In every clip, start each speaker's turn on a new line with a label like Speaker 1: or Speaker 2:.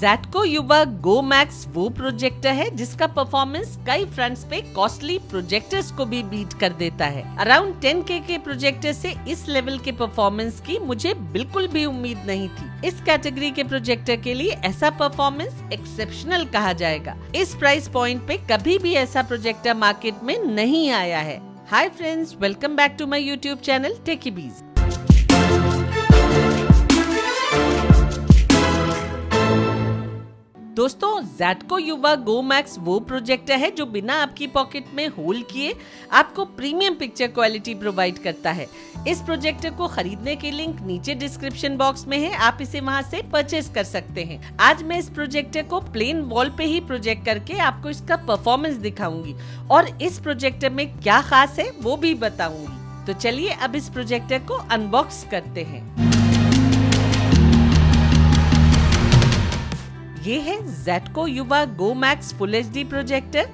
Speaker 1: ज़ेटको Yuva go max वो projector है जिसका परफॉर्मेंस कई फ्रंट्स पे कॉस्टली प्रोजेक्टर्स को भी बीट कर देता है। अराउंड 10K के प्रोजेक्टर से इस लेवल के परफॉर्मेंस की मुझे बिल्कुल भी उम्मीद नहीं थी। इस कैटेगरी के प्रोजेक्टर के लिए ऐसा परफॉर्मेंस एक्सेप्शनल कहा जाएगा। इस प्राइस पॉइंट पे कभी भी ऐसा प्रोजेक्टर मार्केट में नहीं आया है। Hi friends, welcome back to my YouTube channel Techybees. दोस्तों, ज़ेटको युवा गो मैक्स वो प्रोजेक्टर है जो बिना आपकी पॉकेट में होल किए आपको प्रीमियम पिक्चर क्वालिटी प्रोवाइड करता है। इस प्रोजेक्टर को खरीदने की लिंक नीचे डिस्क्रिप्शन बॉक्स में है, आप इसे वहां से परचेज कर सकते हैं। आज मैं इस प्रोजेक्टर को प्लेन वॉल पे ही प्रोजेक्ट करके आपको इसका परफॉर्मेंस दिखाऊंगी और इस प्रोजेक्टर में क्या खास है वो भी बताऊंगी। तो चलिए अब इस प्रोजेक्टर को अनबॉक्स करते हैं। ये है Zetco Yuva go max full HD projector.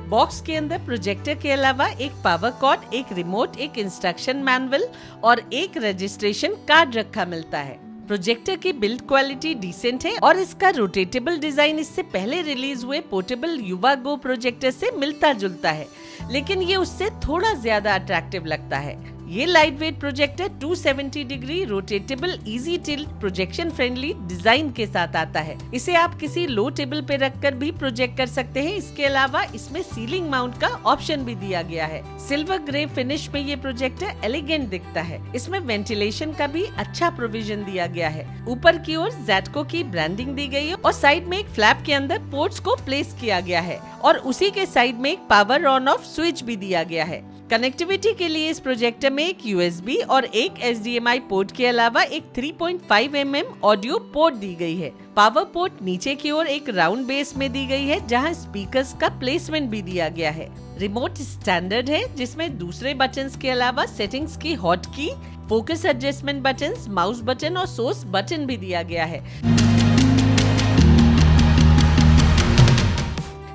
Speaker 1: Box के अंदर प्रोजेक्टर के अलावा एक पावर कॉर्ड, एक रिमोट, एक इंस्ट्रक्शन मैनुअल और एक रजिस्ट्रेशन कार्ड रखा मिलता है। प्रोजेक्टर की बिल्ड क्वालिटी डिसेंट है और इसका रोटेटेबल डिजाइन इससे पहले रिलीज हुए पोर्टेबल युवा गो प्रोजेक्टर से मिलता जुलता है, लेकिन ये उससे थोड़ा ज्यादा अट्रैक्टिव लगता है। ये light weight projector 270 degree rotatable easy tilt projection friendly design के साथ आता है। इसे आप किसी लो टेबल पे रखकर भी प्रोजेक्ट कर सकते हैं। इसके अलावा इसमें सीलिंग माउंट का ऑप्शन भी दिया गया है। सिल्वर ग्रे फिनिश में ये प्रोजेक्टर एलिगेंट दिखता है। इसमें वेंटिलेशन का भी अच्छा प्रोविजन दिया गया है। ऊपर की ओर ज़ेटको की ब्रांडिंग दी गई है और साइड में एक फ्लैप के अंदर पोर्ट्स को प्लेस किया गया है और उसी के साइड में एक पावर ऑन ऑफ स्विच भी दिया गया है। कनेक्टिविटी के लिए इस प्रोजेक्टर में एक USB और एक HDMI पोर्ट के अलावा एक 3.5 mm ऑडियो पोर्ट दी गई है। पावर पोर्ट नीचे की ओर एक राउंड बेस में दी गई है जहां स्पीकर्स का प्लेसमेंट भी दिया गया है। रिमोट स्टैंडर्ड है जिसमें दूसरे बटन्स के अलावा सेटिंग्स की हॉट की, focus adjustment buttons, mouse button और सोर्स बटन भी दिया गया है।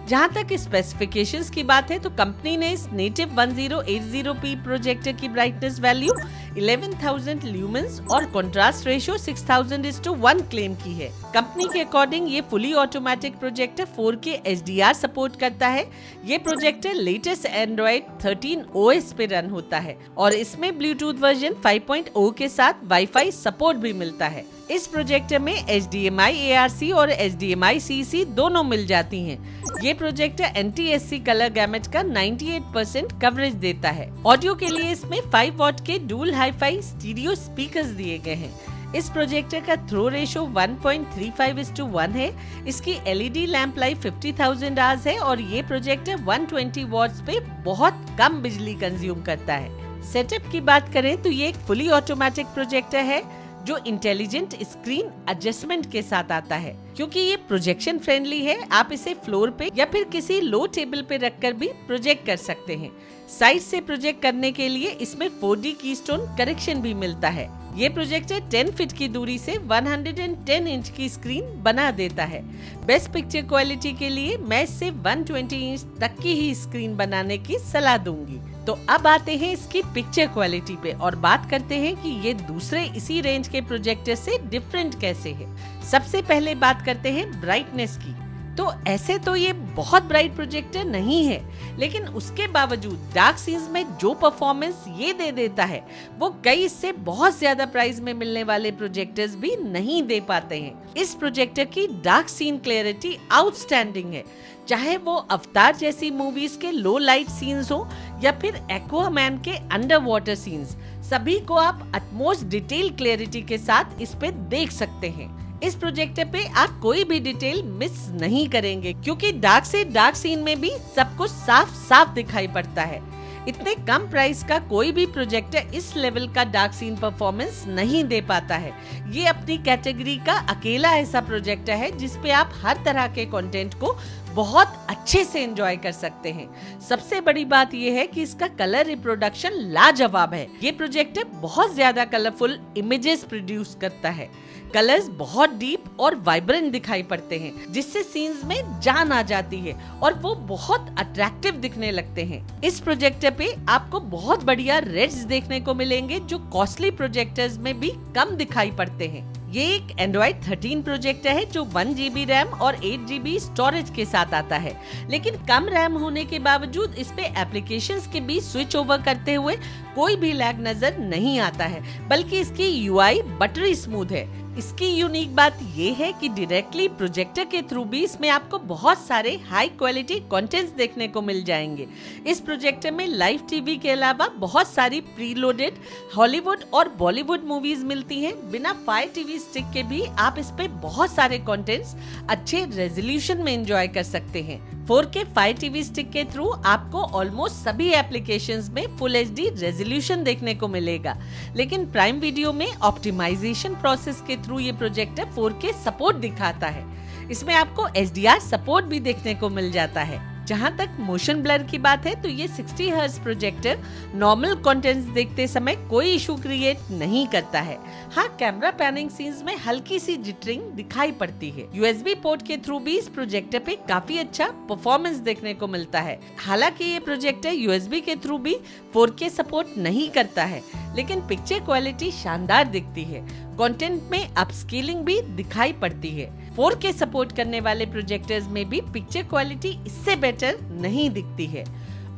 Speaker 1: जहां तक स्पेसिफिकेशंस की बात है तो कंपनी ने इस नेटिव 1080p प्रोजेक्टर की ब्राइटनेस वैल्यू 11,000 ल्यूमेंस और कंट्रास्ट रेशियो 6000:1 क्लेम की है। कंपनी के अकॉर्डिंग ये fully automatic projector 4K HDR support करता है। ये प्रोजेक्टर लेटेस्ट एंड्रॉइड 13 OS पे रन होता है और इसमें ब्लूटूथ वर्जन 5.0 के साथ वाईफाई सपोर्ट भी मिलता है। इस प्रोजेक्टर में HDMI ARC और HDMI CC दोनों मिल जाती हैं। ये प्रोजेक्टर NTSC कलर गैमेट का 98% कवरेज देता है। ऑडियो के लिए इसमें 5 वॉट के डुअल हाई-फाई स्टीरियो स्पीकर्स दिए गए हैं। इस प्रोजेक्टर का थ्रो रेशो 1.35:1 है। इसकी LED लैंप लाइफ 50,000 आवर्स है और ये प्रोजेक्टर 120 वॉट्स पे बहुत कम बिजली कंज्यूम करता है। सेटअप की बात करें तो ये एक फुली ऑटोमेटिक प्रोजेक्टर है जो इंटेलिजेंट स्क्रीन एडजस्टमेंट के साथ आता है। क्योंकि ये प्रोजेक्शन फ्रेंडली है, आप इसे फ्लोर पे या फिर किसी लो टेबल पे रखकर भी प्रोजेक्ट कर सकते हैं। साइड से प्रोजेक्ट करने के लिए इसमें 4D कीस्टोन करेक्शन भी मिलता है। ये प्रोजेक्टर 10 फीट की दूरी से 110 इंच की स्क्रीन बना देता है। बेस्ट पिक्चर क्वालिटी के लिए मैं इससे 120 इंच तक की ही स्क्रीन बनाने की सलाह दूंगी। तो अब आते हैं इसकी पिक्चर क्वालिटी पे और बात करते हैं कि ये दूसरे इसी रेंज के प्रोजेक्टर से डिफरेंट कैसे है। सबसे पहले बात करते हैं ब्राइटनेस की। तो ऐसे तो ये बहुत ब्राइट प्रोजेक्टर नहीं है, लेकिन उसके बावजूद डार्क सीन्स में जो परफॉर्मेंस ये दे देता है वो कई इससे बहुत ज्यादा प्राइस में मिलने वाले प्रोजेक्टर्स भी नहीं दे पाते हैं। इस प्रोजेक्टर की डार्क सीन क्लैरिटी आउटस्टैंडिंग है। चाहे वो अवतार जैसी मूवीज के लो लाइट सीन्स हो या फिर एक्वामैन के अंडर वाटर सीन्स, सभी को आप अटमोस्ट डिटेल क्लैरिटी के साथ इस पे देख सकते हैं। इस प्रोजेक्टर पे आप कोई भी डिटेल मिस नहीं करेंगे क्योंकि डार्क से डार्क सीन में भी सब कुछ साफ साफ दिखाई पड़ता है। इतने कम प्राइस का कोई भी प्रोजेक्टर इस लेवल का डार्क सीन परफॉर्मेंस नहीं दे पाता है। ये अपनी कैटेगरी का अकेला ऐसा प्रोजेक्टर है जिसपे आप हर तरह के कंटेंट को बहुत अच्छे से एंजॉय कर सकते हैं। सबसे बड़ी बात यह है कि इसका कलर रिप्रोडक्शन लाजवाब है। ये प्रोजेक्टर बहुत ज्यादा कलरफुल इमेजेस प्रोड्यूस करता है। कलर्स बहुत डीप और वाइब्रेंट दिखाई पड़ते हैं जिससे सीन्स में जान आ जाती है और वो बहुत अट्रैक्टिव दिखने लगते हैं। इस प्रोजेक्टर पे आपको बहुत बढ़िया रेड्स देखने को मिलेंगे जो कॉस्टली प्रोजेक्टर्स में भी कम दिखाई पड़ते हैं। ये एक Android 13 प्रोजेक्टर है जो 1 GB रैम और 8 GB स्टोरेज के साथ आता है, लेकिन कम रैम होने के बावजूद इस पे एप्लीकेशंस के बीच स्विच ओवर करते हुए कोई भी लैग नजर नहीं आता है, बल्कि इसकी UI बटरी स्मूथ है। इसकी यूनिक बात ये है कि डायरेक्टली प्रोजेक्टर के थ्रू भी इसमें आपको बहुत सारे हाई क्वालिटी कंटेंट्स देखने को मिल जाएंगे। इस प्रोजेक्टर में लाइव टीवी के अलावा बहुत सारी प्रीलोडेड हॉलीवुड और बॉलीवुड मूवीज मिलती हैं। बिना फायर टीवी स्टिक के भी आप इस पे बहुत सारे कंटेंट्स अच्छे रेजोल्यूशन में एंजॉय कर सकते हैं। 4K फायर टीवी स्टिक के थ्रू आपको ऑलमोस्ट सभी एप्लीकेशंस में फुल HD रेजोल्यूशन देखने को मिलेगा, लेकिन प्राइम वीडियो में ऑप्टिमाइजेशन प्रोसेस के थ्रू ये प्रोजेक्टर 4K सपोर्ट दिखाता है। इसमें आपको HDR सपोर्ट भी देखने को मिल जाता है। जहां तक मोशन ब्लर की बात है तो ये 60 हर्ट्ज प्रोजेक्टर नॉर्मल कंटेंट्स देखते समय कोई इशू क्रिएट नहीं करता है। हाँ, कैमरा पैनिंग सीन्स में हल्की सी जिटरिंग दिखाई पड़ती है। USB पोर्ट के थ्रू भी इस प्रोजेक्टर पे काफी अच्छा परफॉर्मेंस देखने को मिलता है। हालांकि ये प्रोजेक्टर USB के थ्रू भी 4K सपोर्ट नहीं करता है, लेकिन पिक्चर क्वालिटी शानदार दिखती है। कंटेंट में अपस्केलिंग भी दिखाई पड़ती है। 4K सपोर्ट करने वाले प्रोजेक्टर्स में भी पिक्चर क्वालिटी इससे बेटर नहीं दिखती है।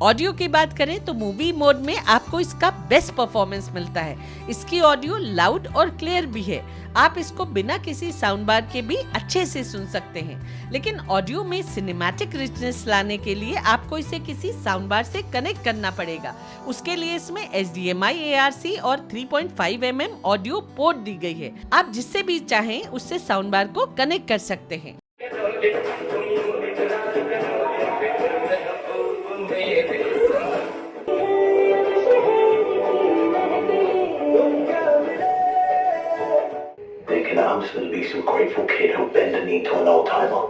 Speaker 1: ऑडियो की बात करें तो मूवी मोड में आपको इसका बेस्ट परफॉर्मेंस मिलता है। इसकी ऑडियो लाउड और क्लियर भी है। आप इसको बिना किसी साउंड बार के भी अच्छे से सुन सकते हैं, लेकिन ऑडियो में सिनेमैटिक रिचनेस लाने के लिए आपको इसे किसी साउंड बार से कनेक्ट करना पड़ेगा। उसके लिए इसमें HDMI ARC और 3.5mm ऑडियो पोर्ट दी गई है। आप जिससे भी चाहें उससे साउंड बार को कनेक्ट कर सकते हैं।
Speaker 2: I'm just gonna be some grateful kid who'll bend the knee to an old timer.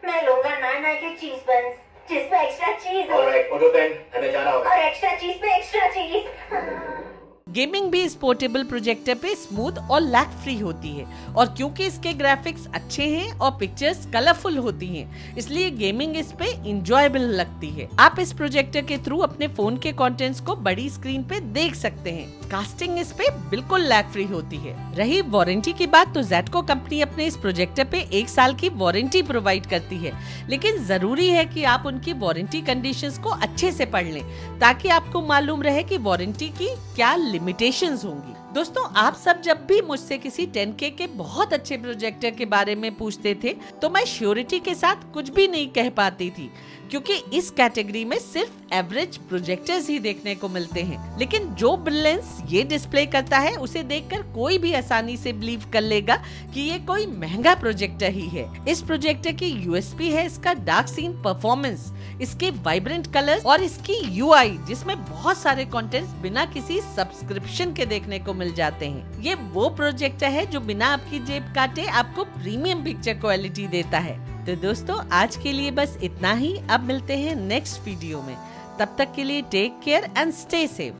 Speaker 3: मैं लूंगा 9 के चीज बंस जिस पे एक्स्ट्रा चीज हो।
Speaker 2: Alright, उठो बेन, हमें जाना होगा।
Speaker 3: और एक्स्ट्रा चीज पे एक्स्ट्रा चीज।
Speaker 1: गेमिंग भी इस पोर्टेबल प्रोजेक्टर पे स्मूथ और लैग फ्री होती है, और क्योंकि इसके ग्राफिक्स अच्छे हैं और पिक्चर्स कलरफुल होती हैं, इसलिए गेमिंग इस पे इंजॉयबल लगती है। आप इस प्रोजेक्टर के थ्रू अपने फोन के कंटेंट्स को बड़ी स्क्रीन पे देख सकते हैं। कास्टिंग इस पे बिल्कुल लैग फ्री होती है। रही वारंटी की बात तो ज़ेटको कंपनी अपने इस प्रोजेक्टर पे 1 साल की वारंटी प्रोवाइड करती है, लेकिन जरूरी है कि आप उनकी वारंटी कंडीशंस को अच्छे से पढ़ लें, ताकि आपको मालूम रहे कि वारंटी की क्या लिमिटेशंस होंगी। दोस्तों, आप सब जब भी मुझसे किसी 10K के बहुत अच्छे प्रोजेक्टर के बारे में पूछते थे तो मैं श्योरिटी के साथ कुछ भी नहीं कह पाती थी, क्योंकि इस कैटेगरी में सिर्फ एवरेज प्रोजेक्टर्स ही देखने को मिलते हैं। लेकिन जो ब्रिलियंस ये डिस्प्ले करता है उसे देखकर कोई भी आसानी से बिलीव कर लेगा कि ये कोई महंगा प्रोजेक्टर ही है। इस प्रोजेक्टर की USP है इसका डार्क सीन परफॉर्मेंस, इसके वाइब्रेंट कलर्स और इसकी UI, जिसमें बहुत सारे कंटेंट्स बिना किसी सब्सक्रिप्शन के देखने को मिल जाते हैं। ये वो प्रोजेक्टर है जो बिना आपकी जेब काटे आपको प्रीमियम पिक्चर क्वालिटी देता है। तो दोस्तों, आज के लिए बस इतना ही। अब मिलते हैं नेक्स्ट वीडियो में। तब तक के लिए take care and stay safe.